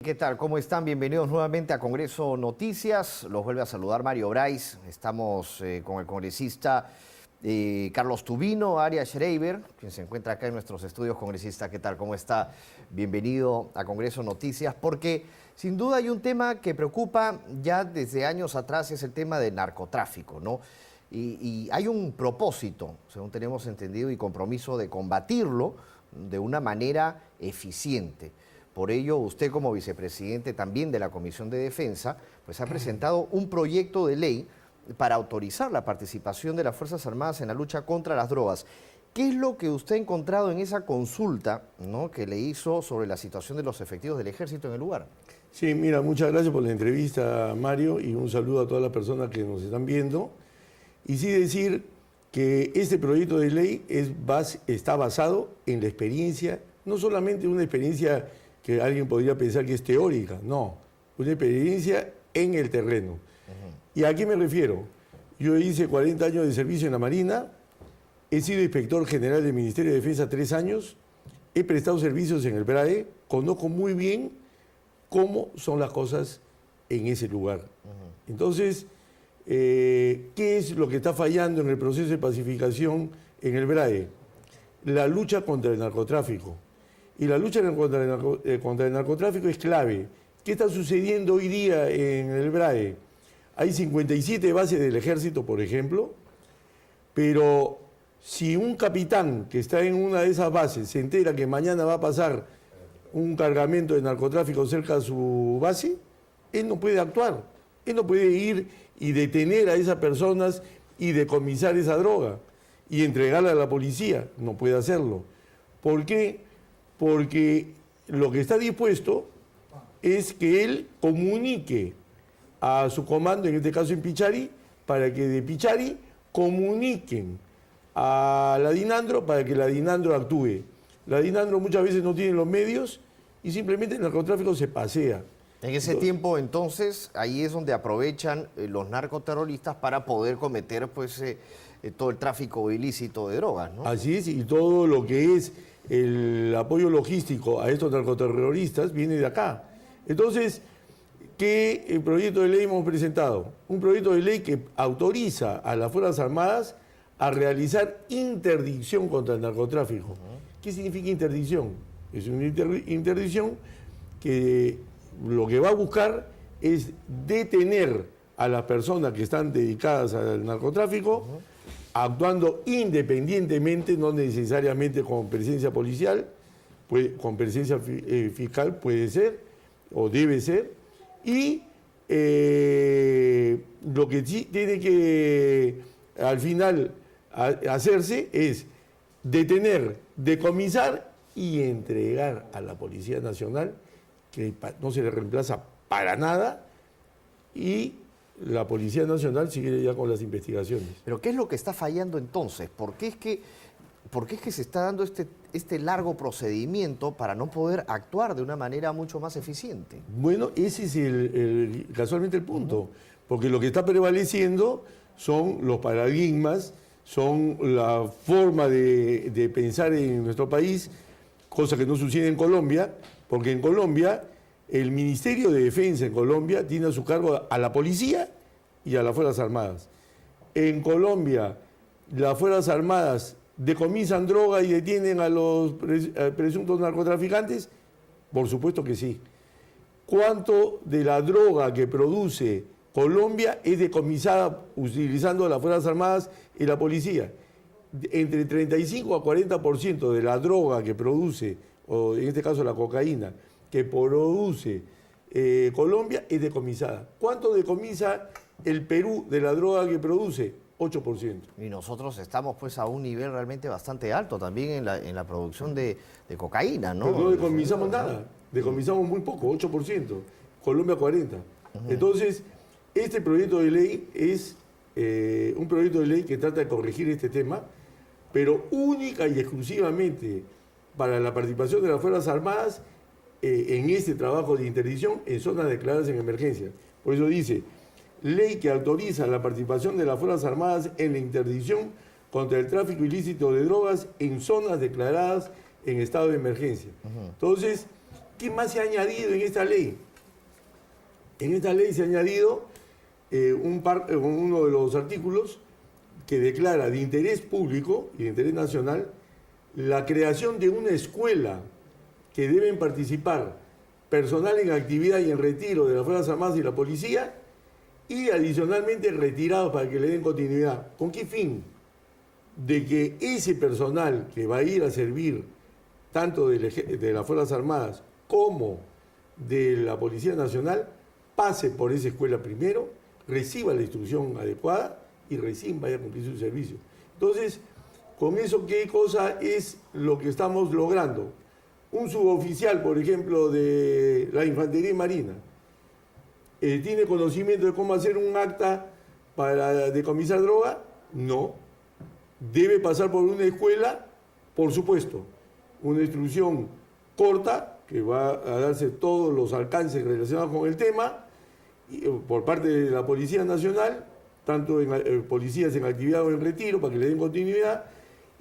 ¿Qué tal? ¿Cómo están? Bienvenidos nuevamente a Congreso Noticias. Los vuelve a saludar Mario Brais. Estamos con el congresista Carlos Tubino, Arias Schreiber, quien se encuentra acá en nuestros estudios. Congresista, ¿qué tal? ¿Cómo está? Bienvenido a Congreso Noticias, porque sin duda hay un tema que preocupa ya desde años atrás, es el tema del narcotráfico, ¿no? Y hay un propósito, según tenemos entendido, y compromiso de combatirlo de una manera eficiente. Por ello, usted como vicepresidente también de la Comisión de Defensa, pues ha presentado un proyecto de ley para autorizar la participación de las Fuerzas Armadas en la lucha contra las drogas. ¿Qué es lo que usted ha encontrado en esa consulta, ¿no?, que le hizo sobre la situación de los efectivos del Ejército en el lugar? Sí, mira, muchas gracias por la entrevista, Mario, y un saludo a todas las personas que nos están viendo. Y sí decir que este proyecto de ley está basado en la experiencia, no solamente una experiencia que alguien podría pensar que es teórica, no, una experiencia en el terreno. ¿Y a qué me refiero? Yo hice 40 años de servicio en la Marina, he sido inspector general del Ministerio de Defensa 3 años, he prestado servicios en el BRAE, conozco muy bien cómo son las cosas en ese lugar. Entonces, ¿qué es lo que está fallando en el proceso de pacificación en el BRAE? La lucha contra el narcotráfico. Y la lucha contra el narcotráfico es clave. ¿Qué está sucediendo hoy día en el BRAE? Hay 57 bases del Ejército, por ejemplo, pero si un capitán que está en una de esas bases se entera que mañana va a pasar un cargamento de narcotráfico cerca de su base, él no puede actuar. Él no puede ir y detener a esas personas y decomisar esa droga y entregarla a la policía. No puede hacerlo. ¿Por qué? Porque lo que está dispuesto es que él comunique a su comando, en este caso en Pichari, para que de Pichari comuniquen a la DINANDRO para que la DINANDRO actúe. La DINANDRO muchas veces no tiene los medios y simplemente el narcotráfico se pasea. En ese tiempo, entonces, ahí es donde aprovechan los narcoterroristas para poder cometer pues, todo el tráfico ilícito de drogas, ¿no? Así es, y todo lo que es el apoyo logístico a estos narcoterroristas viene de acá. Entonces, ¿qué proyecto de ley hemos presentado? Un proyecto de ley que autoriza a las Fuerzas Armadas a realizar interdicción contra el narcotráfico. ¿Qué significa interdicción? Es una interdicción que lo que va a buscar es detener a las personas que están dedicadas al narcotráfico, actuando independientemente, no necesariamente con presencia policial, con presencia fiscal puede ser o debe ser, y lo que sí tiene que al final hacerse es detener, decomisar y entregar a la Policía Nacional, que no se le reemplaza para nada, y la Policía Nacional sigue ya con las investigaciones. Pero ¿qué es lo que está fallando entonces? ¿Por qué es que se está dando este largo procedimiento para no poder actuar de una manera mucho más eficiente? Bueno, ese es casualmente el punto, porque lo que está prevaleciendo son los paradigmas, son la forma de pensar en nuestro país, cosa que no sucede en Colombia, porque en Colombia el Ministerio de Defensa en Colombia tiene a su cargo a la policía y a las Fuerzas Armadas. En Colombia las Fuerzas Armadas decomisan droga y detienen a los presuntos narcotraficantes. Por supuesto que sí. ¿Cuánto de la droga que produce Colombia es decomisada utilizando las Fuerzas Armadas y la policía? Entre 35 a 40% de la droga que produce, o en este caso la cocaína, que produce Colombia es decomisada. ¿Cuánto decomisa el Perú de la droga que produce? 8%. Y nosotros estamos pues a un nivel realmente bastante alto también en la producción de cocaína, ¿no? Pero no decomisamos nada, decomisamos muy poco, 8%, Colombia 40%. Entonces, este proyecto de ley es un proyecto de ley que trata de corregir este tema, pero única y exclusivamente para la participación de las Fuerzas Armadas en este trabajo de interdicción en zonas declaradas en emergencia. Por eso dice, ley que autoriza la participación de las Fuerzas Armadas en la interdicción contra el tráfico ilícito de drogas en zonas declaradas en estado de emergencia. Entonces, ¿Qué más se ha añadido en esta ley? En esta ley se ha añadido uno de los artículos que declara de interés público y de interés nacional la creación de una escuela que deben participar personal en actividad y en retiro de las Fuerzas Armadas y la Policía y adicionalmente retirados para que le den continuidad. ¿Con qué fin? De que ese personal que va a ir a servir tanto de las Fuerzas Armadas como de la Policía Nacional pase por esa escuela primero, reciba la instrucción adecuada y recién vaya a cumplir su servicio. Entonces, con eso, ¿qué cosa es lo que estamos logrando? Un suboficial, por ejemplo, de la Infantería Marina, ¿tiene conocimiento de cómo hacer un acta para decomisar droga? No. ¿Debe pasar por una escuela? Por supuesto. Una instrucción corta, que va a darse todos los alcances relacionados con el tema, por parte de la Policía Nacional, tanto policías en actividad o en retiro, para que le den continuidad,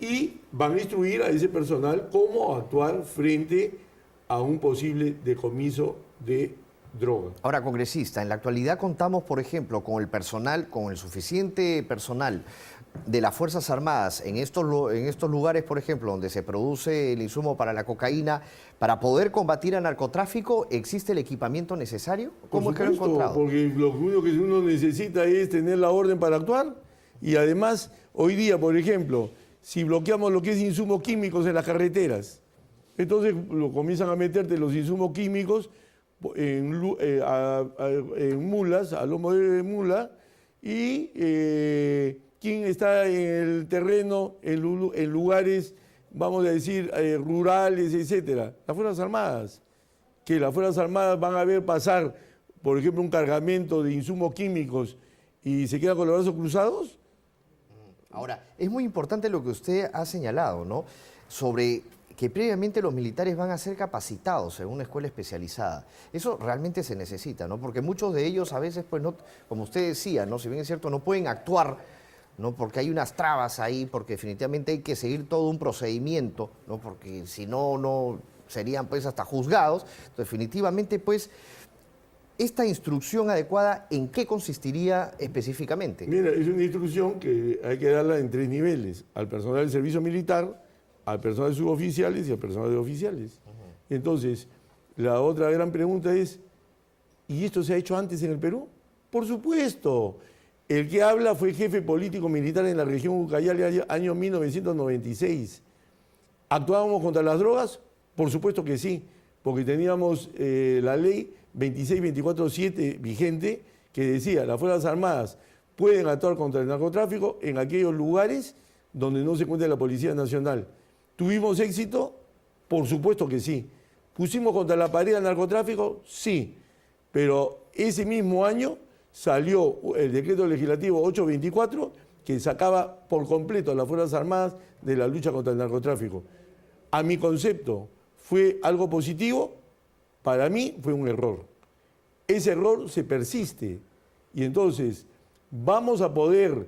y van a instruir a ese personal cómo actuar frente a un posible decomiso de droga. Ahora, congresista, en la actualidad contamos, por ejemplo, con el personal, con el suficiente personal de las Fuerzas Armadas en estos lugares, por ejemplo, donde se produce el insumo para la cocaína, para poder combatir al narcotráfico. ¿Existe el equipamiento necesario? ¿Cómo es que lo han encontrado? Porque lo único que uno necesita es tener la orden para actuar, y además, hoy día, por ejemplo, si bloqueamos lo que es insumos químicos en las carreteras, entonces lo comienzan a meterte los insumos químicos en mulas, a lomo de mula, y quien está en el terreno, en lugares, vamos a decir, rurales, etcétera. Las Fuerzas Armadas. Que las Fuerzas Armadas van a ver pasar, por ejemplo, un cargamento de insumos químicos y se quedan con los brazos cruzados. Ahora, es muy importante lo que usted ha señalado, ¿no? Sobre que previamente los militares van a ser capacitados en una escuela especializada. Eso realmente se necesita, ¿no? Porque muchos de ellos a veces, pues, no, como usted decía, ¿no? Si bien es cierto, no pueden actuar, ¿no? Porque hay unas trabas ahí, porque definitivamente hay que seguir todo un procedimiento, ¿no? Porque si no, no serían, pues, hasta juzgados. Entonces, definitivamente, pues, esta instrucción adecuada, ¿en qué consistiría específicamente? Mira, es una instrucción que hay que darla en 3 niveles: al personal del servicio militar, al personal de suboficiales y al personal de oficiales. Entonces, la otra gran pregunta es, ¿y esto se ha hecho antes en el Perú? Por supuesto. El que habla fue jefe político militar en la región Ucayali, año 1996. ¿Actuábamos contra las drogas? Por supuesto que sí, porque teníamos la ley 26.24.7 vigente, que decía: las Fuerzas Armadas pueden actuar contra el narcotráfico en aquellos lugares donde no se encuentra la Policía Nacional. ¿Tuvimos éxito? Por supuesto que sí. ¿Pusimos contra la pared al narcotráfico? Sí. Pero ese mismo año salió el decreto legislativo 824, que sacaba por completo a las Fuerzas Armadas de la lucha contra el narcotráfico. A mi concepto, ¿fue algo positivo? Para mí fue un error. Ese error se persiste. Y entonces vamos a poder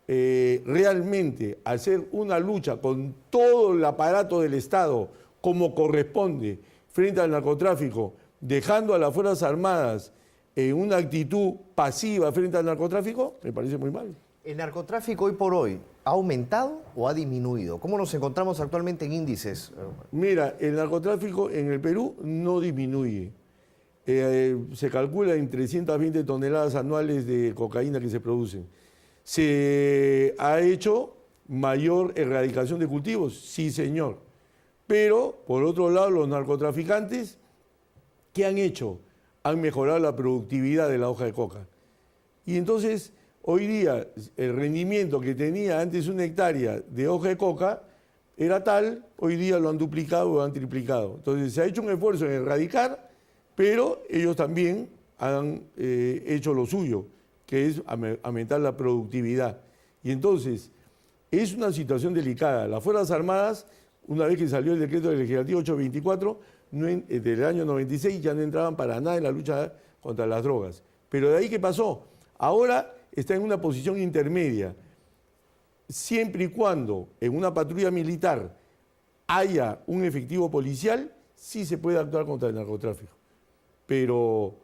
realmente hacer una lucha con todo el aparato del Estado como corresponde frente al narcotráfico, dejando a las Fuerzas Armadas en una actitud pasiva frente al narcotráfico. Me parece muy mal. ¿El narcotráfico hoy por hoy ha aumentado o ha disminuido? ¿Cómo nos encontramos actualmente en índices? Mira, el narcotráfico en el Perú no disminuye. Se calcula en 320 toneladas anuales de cocaína que se producen. ¿Se ha hecho mayor erradicación de cultivos? Sí, señor. Pero, por otro lado, los narcotraficantes, ¿qué han hecho? Han mejorado la productividad de la hoja de coca. Y entonces, hoy día, el rendimiento que tenía antes 1 hectárea de hoja de coca era tal, hoy día lo han duplicado o han triplicado. Entonces, se ha hecho un esfuerzo en erradicar, pero ellos también han hecho lo suyo, que es aumentar la productividad. Y entonces, es una situación delicada. Las Fuerzas Armadas, una vez que salió el decreto legislativo 824, del año 96, ya no entraban para nada en la lucha contra las drogas. Pero de ahí, ¿qué pasó? Ahora está en una posición intermedia. Siempre y cuando en una patrulla militar haya un efectivo policial, sí se puede actuar contra el narcotráfico, pero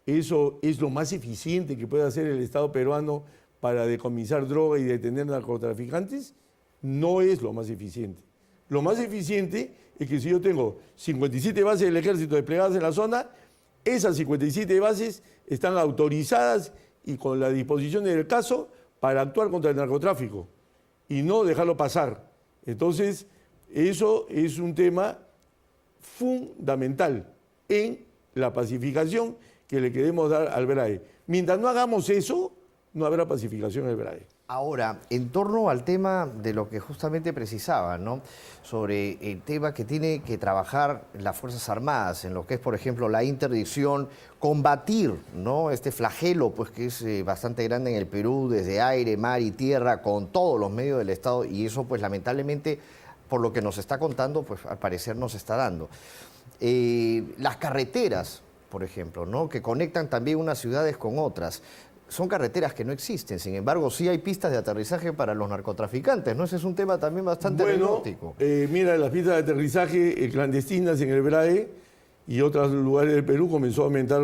eso es lo más eficiente que puede hacer el Estado peruano para decomisar droga y detener narcotraficantes. No es lo más eficiente. Lo más eficiente es que si yo tengo 57 bases del ejército desplegadas en la zona, esas 57 bases están autorizadas y con la disposición del caso para actuar contra el narcotráfico y no dejarlo pasar. Entonces, eso es un tema fundamental en la pacificación que le queremos dar al BRAE. Mientras no hagamos eso, no habrá pacificación en el BRAE. Ahora, en torno al tema de lo que justamente precisaba, ¿no? Sobre el tema que tiene que trabajar las Fuerzas Armadas, en lo que es, por ejemplo, la interdicción, combatir, ¿no? Este flagelo, pues que es bastante grande en el Perú, desde aire, mar y tierra, con todos los medios del Estado, y eso, pues lamentablemente, por lo que nos está contando, pues al parecer nos está dando. Las carreteras, por ejemplo, ¿no? Que conectan también unas ciudades con otras. Son carreteras que no existen, sin embargo, sí hay pistas de aterrizaje para los narcotraficantes, ¿no? Ese es un tema también bastante anecdótico. Mira, las pistas de aterrizaje clandestinas en el BRAE y otros lugares del Perú comenzó a aumentar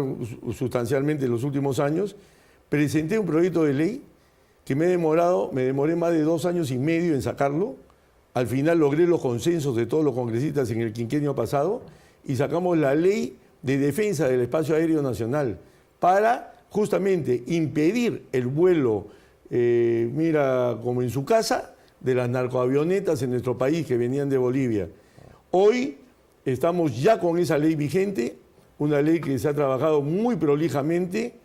sustancialmente en los últimos años. Presenté un proyecto de ley que me demoré más de 2 años y medio en sacarlo. Al final logré los consensos de todos los congresistas en el quinquenio pasado y sacamos la ley de defensa del espacio aéreo nacional para justamente impedir el vuelo, mira, como en su casa, de las narcoavionetas en nuestro país que venían de Bolivia. Hoy estamos ya con esa ley vigente, una ley que se ha trabajado muy prolijamente,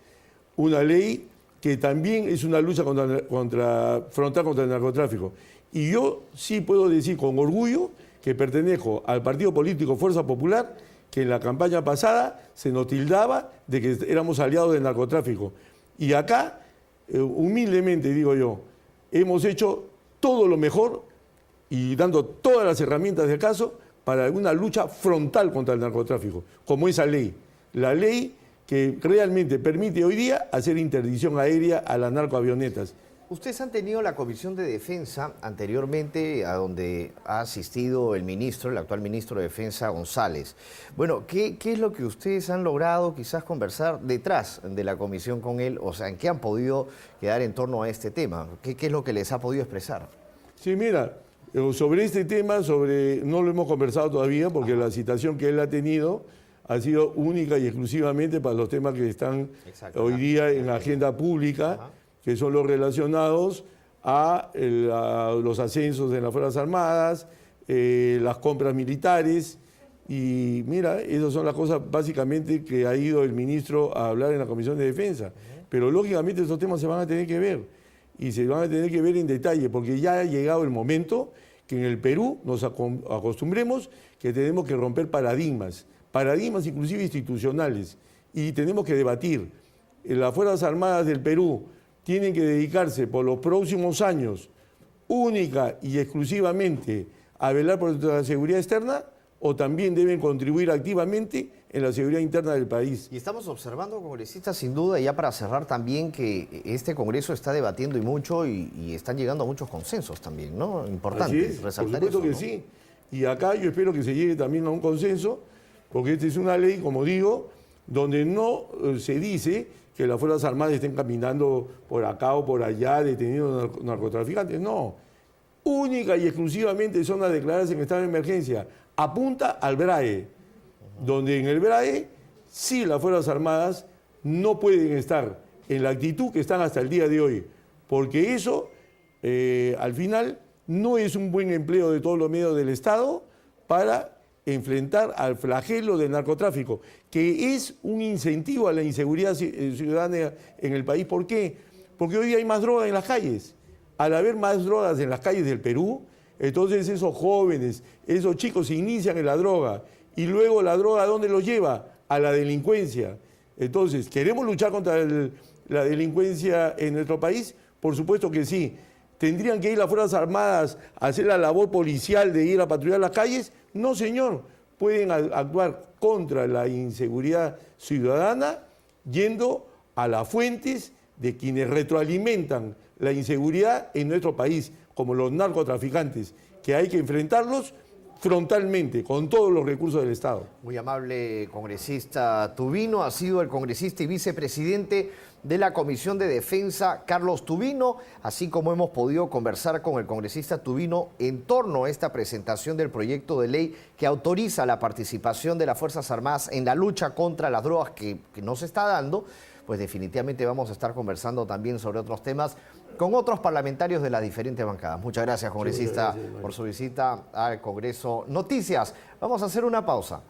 una ley que también es una lucha frontal contra el narcotráfico. Y yo sí puedo decir con orgullo que pertenezco al partido político Fuerza Popular, que en la campaña pasada se nos tildaba de que éramos aliados del narcotráfico. Y acá, humildemente digo yo, hemos hecho todo lo mejor y dando todas las herramientas del caso para una lucha frontal contra el narcotráfico, como esa ley. La ley que realmente permite hoy día hacer interdicción aérea a las narcoavionetas. Ustedes han tenido la Comisión de Defensa anteriormente, a donde ha asistido el ministro, el actual ministro de Defensa, González. Bueno, ¿qué es lo que ustedes han logrado quizás conversar detrás de la comisión con él? O sea, ¿en qué han podido quedar en torno a este tema? ¿Qué es lo que les ha podido expresar? Sí, mira, sobre este tema, no lo hemos conversado todavía porque la citación que él ha tenido ha sido única y exclusivamente para los temas que están hoy día en la agenda pública, que son los relacionados a los ascensos en las Fuerzas Armadas, las compras militares. Y mira, esas son las cosas básicamente que ha ido el ministro a hablar en la Comisión de Defensa. Pero lógicamente estos temas se van a tener que ver, y se van a tener que ver en detalle, porque ya ha llegado el momento que en el Perú nos acostumbremos que tenemos que romper paradigmas inclusive institucionales, y tenemos que debatir. Las Fuerzas Armadas del Perú tienen que dedicarse por los próximos años única y exclusivamente a velar por la seguridad externa, o también deben contribuir activamente en la seguridad interna del país. Y estamos observando, congresistas, sin duda, ya para cerrar también, que este Congreso está debatiendo y mucho y están llegando a muchos consensos también, ¿no? Importante resaltar eso, por supuesto que ¿no? sí. Y acá yo espero que se llegue también a un consenso, porque esta es una ley, como digo, donde no se dice que las Fuerzas Armadas estén caminando por acá o por allá deteniendo narcotraficantes. No, única y exclusivamente zonas declaradas en estado de emergencia. Apunta al BRAE, donde en el BRAE sí las Fuerzas Armadas no pueden estar en la actitud que están hasta el día de hoy, porque eso al final no es un buen empleo de todos los medios del Estado para enfrentar al flagelo del narcotráfico, que es un incentivo a la inseguridad ciudadana en el país. ¿Por qué? Porque hoy hay más drogas en las calles. Al haber más drogas en las calles del Perú, entonces esos jóvenes, esos chicos se inician en la droga, y luego la droga, ¿a dónde los lleva? A la delincuencia. Entonces, ¿queremos luchar contra la delincuencia en nuestro país? Por supuesto que sí. ¿Tendrían que ir las Fuerzas Armadas a hacer la labor policial de ir a patrullar las calles? No, señor. Pueden actuar contra la inseguridad ciudadana yendo a las fuentes de quienes retroalimentan la inseguridad en nuestro país, como los narcotraficantes, que hay que enfrentarlos frontalmente, con todos los recursos del Estado. Muy amable congresista Tubino, ha sido el congresista y vicepresidente de la Comisión de Defensa, Carlos Tubino, así como hemos podido conversar con el congresista Tubino en torno a esta presentación del proyecto de ley que autoriza la participación de las Fuerzas Armadas en la lucha contra las drogas que no se está dando. Pues definitivamente vamos a estar conversando también sobre otros temas con otros parlamentarios de las diferentes bancadas. Muchas gracias, congresista, por su visita al Congreso Noticias. Vamos a hacer una pausa.